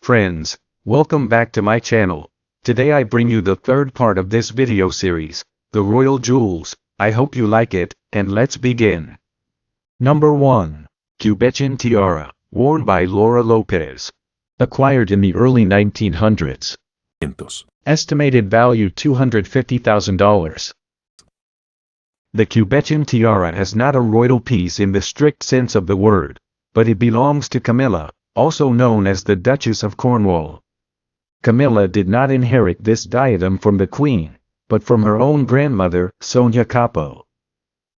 Friends, welcome back to my channel. Today I bring you the third part of this video series, the Royal Jewels. I hope you like it, and let's begin. Number 1. Cubetchen Tiara, worn by Laura Lopez. Acquired in the early 1900s. Estimated value $250,000. The Cubetchen tiara is not a royal piece in the strict sense of the word, but it belongs to Camilla, also known as the Duchess of Cornwall. Camilla did not inherit this diadem from the Queen, but from her own grandmother, Sonia Capo.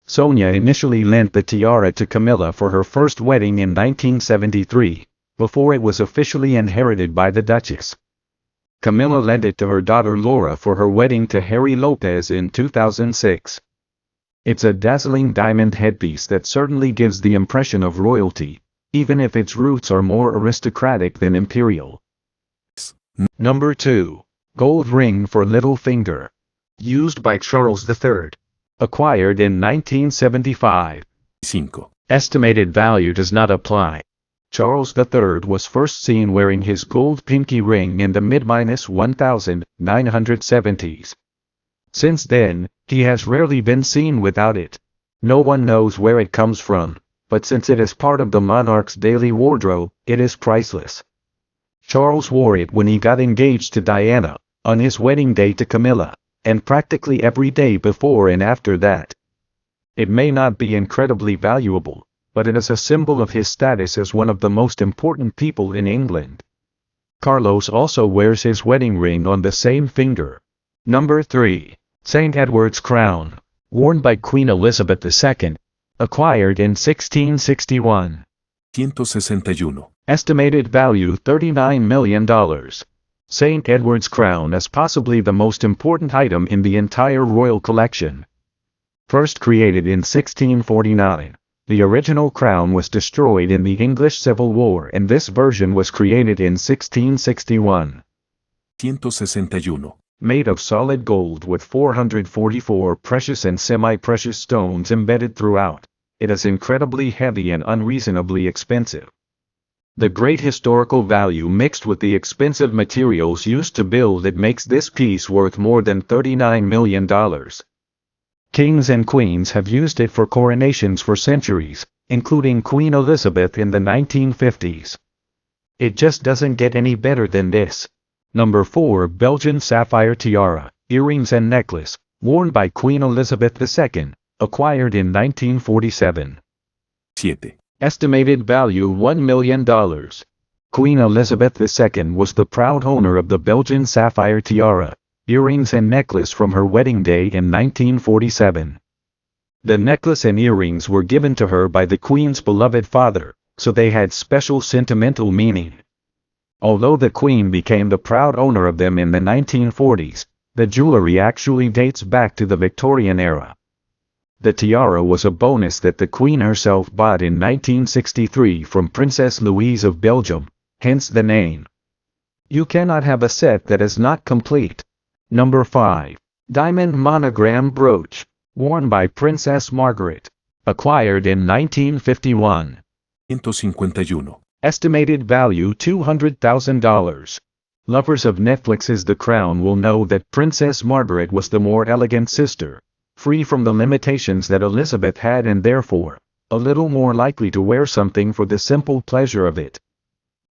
Sonia initially lent the tiara to Camilla for her first wedding in 1973, before it was officially inherited by the Duchess. Camilla lent it to her daughter Laura for her wedding to Harry Lopez in 2006. It's a dazzling diamond headpiece that certainly gives the impression of royalty, even if its roots are more aristocratic than imperial. Number 2. Gold ring for little finger. Used by Charles III. Acquired in 1975. 5. Estimated value does not apply. Charles III was first seen wearing his gold pinky ring in the mid-1970s. Since then, he has rarely been seen without it. No one knows where it comes from, but since it is part of the monarch's daily wardrobe, it is priceless. Charles wore it when he got engaged to Diana, on his wedding day to Camilla, and practically every day before and after that. It may not be incredibly valuable, but it is a symbol of his status as one of the most important people in England. Carlos also wears his wedding ring on the same finger. Number 3. St. Edward's crown, worn by Queen Elizabeth II. Acquired in 1661. 161. Estimated value $39 million. St. Edward's crown is possibly the most important item in the entire royal collection. First created in 1649, the original crown was destroyed in the English Civil War and this version was created in 1661. 161. Made of solid gold with 444 precious and semi-precious stones embedded throughout, it is incredibly heavy and unreasonably expensive. The great historical value mixed with the expensive materials used to build it makes this piece worth more than $39 million. Kings and queens have used it for coronations for centuries, including Queen Elizabeth in the 1950s. It just doesn't get any better than this. Number 4. Belgian sapphire tiara, earrings and necklace, worn by Queen Elizabeth II, acquired in 1947. 7. Estimated value $1 million. Queen Elizabeth II was the proud owner of the Belgian sapphire tiara, earrings and necklace from her wedding day in 1947. The necklace and earrings were given to her by the Queen's beloved father, so they had special sentimental meaning. Although the Queen became the proud owner of them in the 1940s, the jewelry actually dates back to the Victorian era. The tiara was a bonus that the Queen herself bought in 1963 from Princess Louise of Belgium, hence the name. You cannot have a set that is not complete. Number 5. Diamond monogram brooch, worn by Princess Margaret. Acquired in 1951. 151. Estimated value $200,000. Lovers of Netflix's The Crown will know that Princess Margaret was the more elegant sister, free from the limitations that Elizabeth had and therefore, a little more likely to wear something for the simple pleasure of it.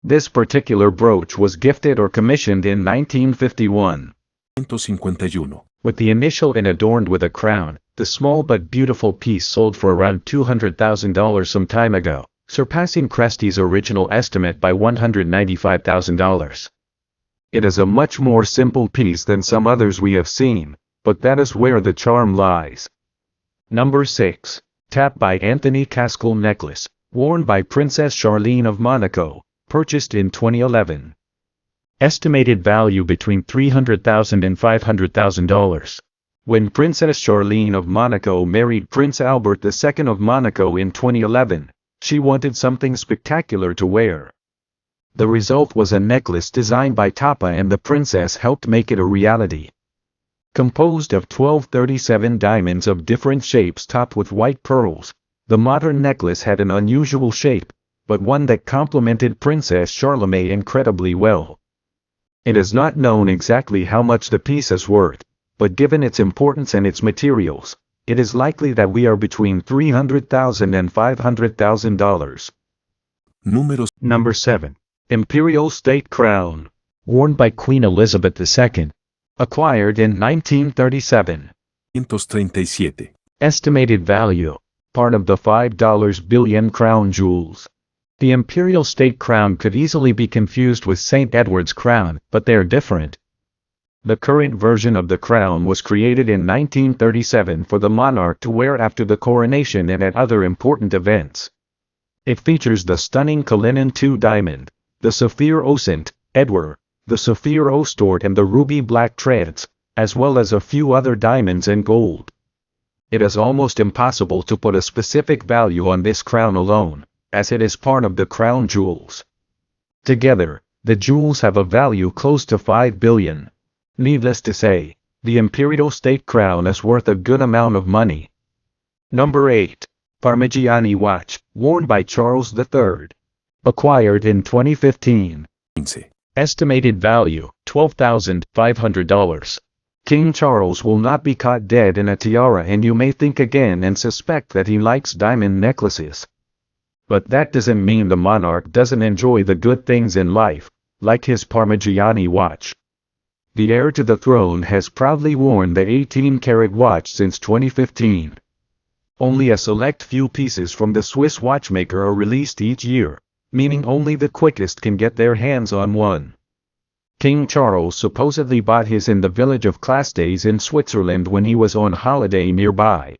This particular brooch was gifted or commissioned in 1951. 151. With the initial and adorned with a crown, the small but beautiful piece sold for around $200,000 some time ago, surpassing Christie's original estimate by $195,000. It is a much more simple piece than some others we have seen, but that is where the charm lies. Number 6. Tap by Anthony Cascal necklace, worn by Princess Charlene of Monaco, purchased in 2011. Estimated value between $300,000 and $500,000. When Princess Charlene of Monaco married Prince Albert II of Monaco in 2011, she wanted something spectacular to wear. The result was a necklace designed by Tapa and the princess helped make it a reality. Composed of 1237 diamonds of different shapes topped with white pearls, the modern necklace had an unusual shape, but one that complemented Princess Charlemagne incredibly well. It is not known exactly how much the piece is worth, but given its importance and its materials, it is likely that we are between $300,000 and $500,000. Números Number 7. Imperial State Crown. Worn by Queen Elizabeth II. Acquired in 1937. 137. Estimated value. Part of the $5 billion crown jewels. The Imperial State Crown could easily be confused with St. Edward's crown, but they are different. The current version of the crown was created in 1937 for the monarch to wear after the coronation and at other important events. It features the stunning Cullinan II diamond, the Saphir O St. Edward, the Saphir O Stort and the ruby black treads, as well as a few other diamonds and gold. It is almost impossible to put a specific value on this crown alone, as it is part of the crown jewels. Together, the jewels have a value close to $5 billion. Needless to say, the Imperial State Crown is worth a good amount of money. Number 8. Parmigiani Watch, worn by Charles III. Acquired in 2015. 15. Estimated value, $12,500. King Charles will not be caught dead in a tiara, and you may think again and suspect that he likes diamond necklaces. But that doesn't mean the monarch doesn't enjoy the good things in life, like his Parmigiani watch. The heir to the throne has proudly worn the 18-karat watch since 2015. Only a select few pieces from the Swiss watchmaker are released each year, meaning only the quickest can get their hands on one. King Charles supposedly bought his in the village of Clastays in Switzerland when he was on holiday nearby.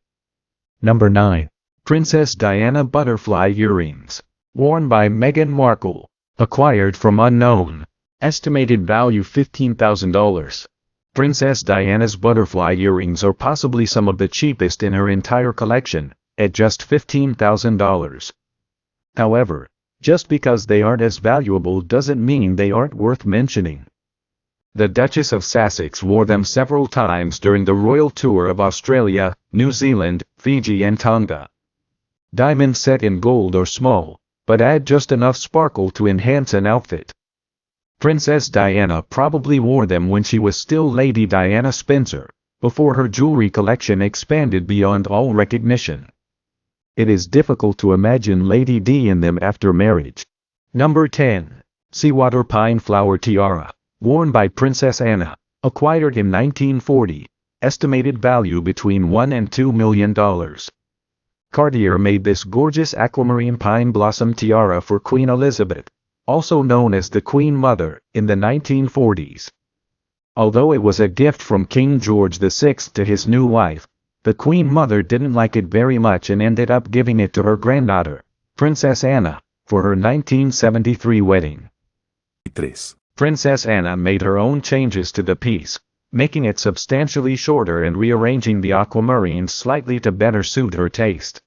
Number 9. Princess Diana Butterfly Earrings. Worn by Meghan Markle. Acquired from unknown. Estimated value $15,000. Princess Diana's butterfly earrings are possibly some of the cheapest in her entire collection, at just $15,000. However, just because they aren't as valuable doesn't mean they aren't worth mentioning. The Duchess of Sussex wore them several times during the royal tour of Australia, New Zealand, Fiji and Tonga. Diamonds set in gold are small, but add just enough sparkle to enhance an outfit. Princess Diana probably wore them when she was still Lady Diana Spencer, before her jewelry collection expanded beyond all recognition. It is difficult to imagine Lady Di in them after marriage. Number 10. Seawater Pine Flower Tiara. Worn by Princess Anna. Acquired in 1940. Estimated value between $1 and $2 million. Cartier made this gorgeous aquamarine pine blossom tiara for Queen Elizabeth, also known as the Queen Mother, in the 1940s. Although it was a gift from King George VI to his new wife, the Queen Mother didn't like it very much and ended up giving it to her granddaughter, Princess Anna, for her 1973 wedding. 3. Princess Anna made her own changes to the piece, making it substantially shorter and rearranging the aquamarine slightly to better suit her taste.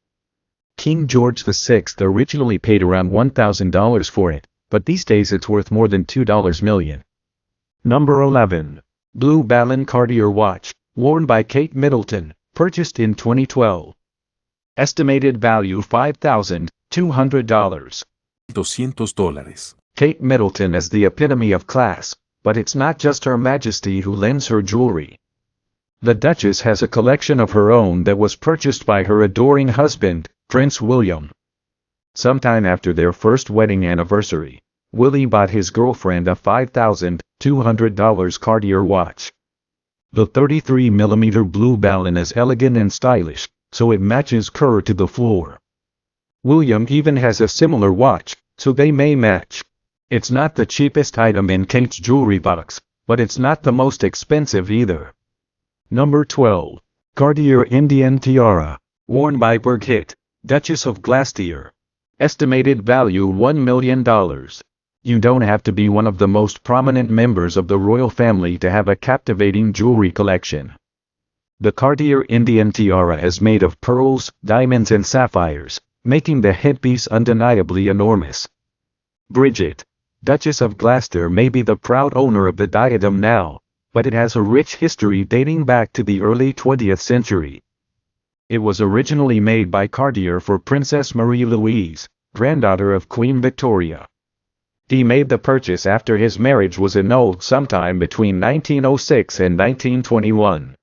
King George VI originally paid around $1,000 for it, but these days it's worth more than $2 million. Number 11. Blue Ballon Cartier Watch, worn by Kate Middleton, purchased in 2012. Estimated value $5,200. $200. Kate Middleton is the epitome of class, but it's not just Her Majesty who lends her jewelry. The Duchess has a collection of her own that was purchased by her adoring husband, Prince William. Sometime after their first wedding anniversary, Willie bought his girlfriend a $5,200 Cartier watch. The 33mm blue ballon is elegant and stylish, so it matches Kerr to the floor. William even has a similar watch, so they may match. It's not the cheapest item in Kate's jewelry box, but it's not the most expensive either. Number 12. Cartier Indian Tiara, worn by Birgit, Duchess of Gloucester. Estimated value $1 million. You don't have to be one of the most prominent members of the royal family to have a captivating jewelry collection. The Cartier Indian Tiara is made of pearls, diamonds and sapphires, making the headpiece undeniably enormous. Bridget, Duchess of Gloucester, may be the proud owner of the diadem now, but it has a rich history dating back to the early 20th century. It was originally made by Cartier for Princess Marie-Louise, granddaughter of Queen Victoria. He made the purchase after his marriage was annulled sometime between 1906 and 1921.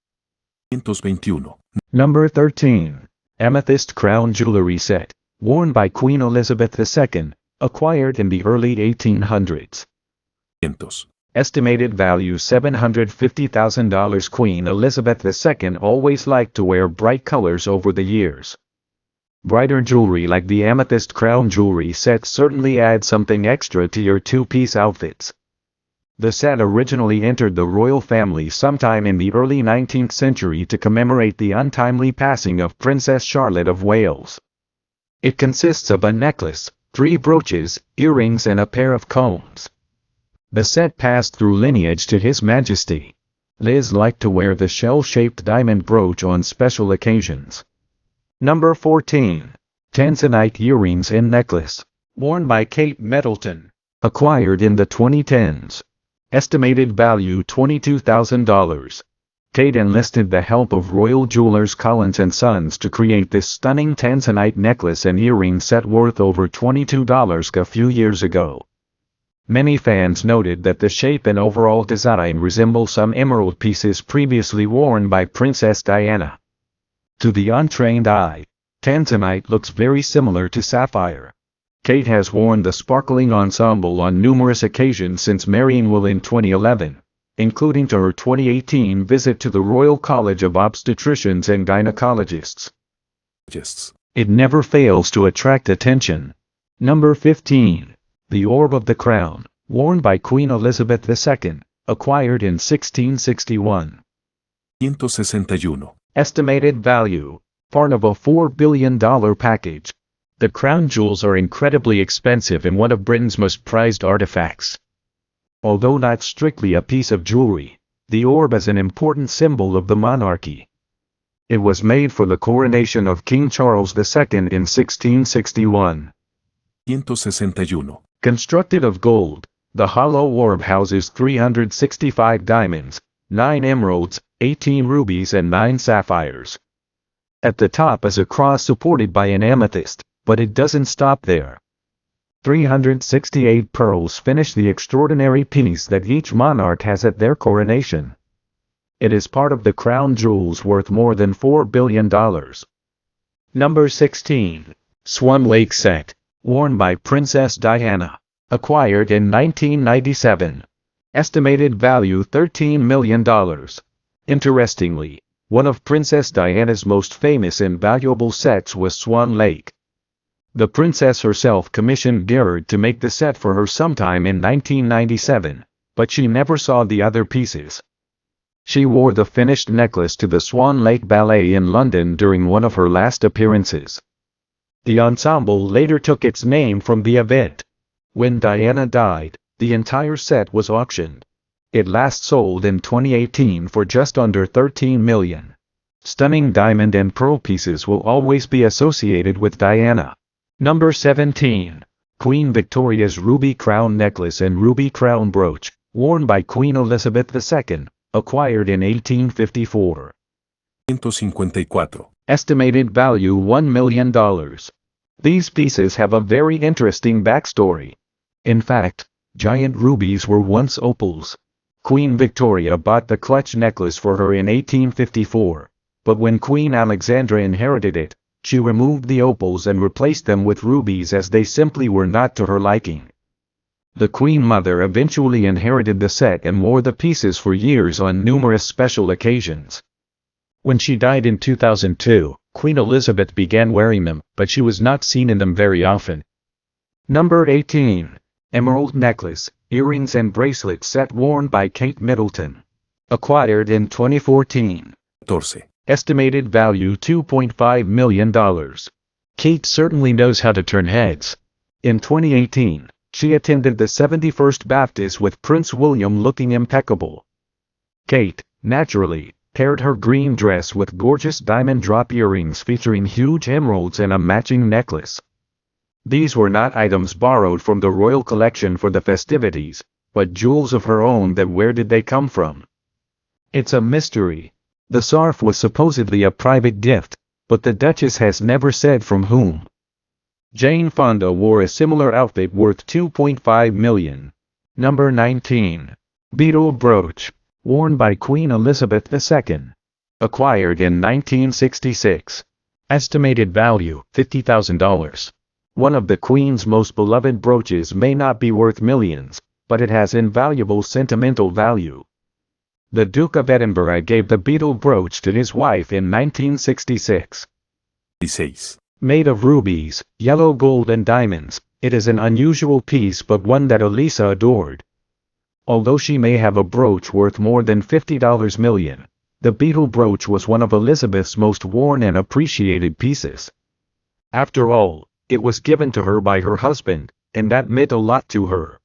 521. Number 13. Amethyst Crown Jewelry Set, worn by Queen Elizabeth II, acquired in the early 1800s. 500. Estimated value $750,000. Queen Elizabeth II always liked to wear bright colors over the years. Brighter jewelry like the Amethyst Crown Jewelry Set certainly adds something extra to your two-piece outfits. The set originally entered the royal family sometime in the early 19th century to commemorate the untimely passing of Princess Charlotte of Wales. It consists of a necklace, 3 brooches, earrings and a pair of combs. The set passed through lineage to His Majesty. Liz liked to wear the shell-shaped diamond brooch on special occasions. Number 14. Tanzanite Earrings and Necklace, worn by Kate Middleton, acquired in the 2010s. Estimated value $22,000. Kate enlisted the help of royal jewelers Collins & Sons to create this stunning Tanzanite necklace and earring set worth over $22 a few years ago. Many fans noted that the shape and overall design resemble some emerald pieces previously worn by Princess Diana. To the untrained eye, Tanzanite looks very similar to sapphire. Kate has worn the sparkling ensemble on numerous occasions since marrying Will in 2011, including to her 2018 visit to the Royal College of Obstetricians and Gynecologists. It never fails to attract attention. Number 15. The Orb of the Crown, worn by Queen Elizabeth II, acquired in 1661. 561. Estimated value, part of a $4 billion package. The crown jewels are incredibly expensive and one of Britain's most prized artifacts. Although not strictly a piece of jewelry, the orb is an important symbol of the monarchy. It was made for the coronation of King Charles II in 1661. 561. Constructed of gold, the hollow orb houses 365 diamonds, 9 emeralds, 18 rubies and 9 sapphires. At the top is a cross supported by an amethyst, but it doesn't stop there. 368 pearls finish the extraordinary piece that each monarch has at their coronation. It is part of the crown jewels worth more than $4 billion. Number 16. Swan Lake Set, worn by Princess Diana, acquired in 1997. Estimated value $13 million. Interestingly, one of Princess Diana's most famous and valuable sets was Swan Lake. The princess herself commissioned Gerard to make the set for her sometime in 1997, but she never saw the other pieces. She wore the finished necklace to the Swan Lake Ballet in London during one of her last appearances. The ensemble later took its name from the event. When Diana died, the entire set was auctioned. It last sold in 2018 for just under $13 million. Stunning diamond and pearl pieces will always be associated with Diana. Number 17. Queen Victoria's Ruby Crown Necklace and Ruby Crown Brooch, worn by Queen Elizabeth II, acquired in 1854. 554. Estimated value $1 million. These pieces have a very interesting backstory. In fact, giant rubies were once opals. Queen Victoria bought the clutch necklace for her in 1854, but when Queen Alexandra inherited it, she removed the opals and replaced them with rubies as they simply were not to her liking. The Queen Mother eventually inherited the set and wore the pieces for years on numerous special occasions. When she died in 2002, Queen Elizabeth began wearing them, but she was not seen in them very often. Number 18. Emerald Necklace, Earrings and Bracelet Set worn by Kate Middleton. Acquired in 2014. 14. Estimated value $2.5 million. Kate certainly knows how to turn heads. In 2018, she attended the 71st Baptist with Prince William looking impeccable. Kate, naturally, paired her green dress with gorgeous diamond drop earrings featuring huge emeralds and a matching necklace. These were not items borrowed from the royal collection for the festivities, but jewels of her own. That where did they come from? It's a mystery. The scarf was supposedly a private gift, but the Duchess has never said from whom. Jane Fonda wore a similar outfit worth $2.5 million. Number 19. Beetle brooch, worn by Queen Elizabeth II. Acquired in 1966. Estimated value, $50,000. One of the Queen's most beloved brooches may not be worth millions, but it has invaluable sentimental value. The Duke of Edinburgh gave the beetle brooch to his wife in 1966. 16. Made of rubies, yellow gold and diamonds, it is an unusual piece but one that Elisa adored. Although she may have a brooch worth more than $50 million, the beetle brooch was one of Elizabeth's most worn and appreciated pieces. After all, it was given to her by her husband, and that meant a lot to her.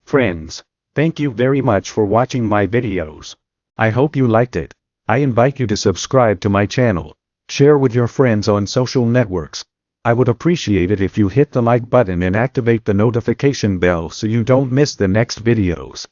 Friends, thank you very much for watching my videos. I hope you liked it. I invite you to subscribe to my channel, share with your friends on social networks. I would appreciate it if you hit the like button and activate the notification bell so you don't miss the next videos.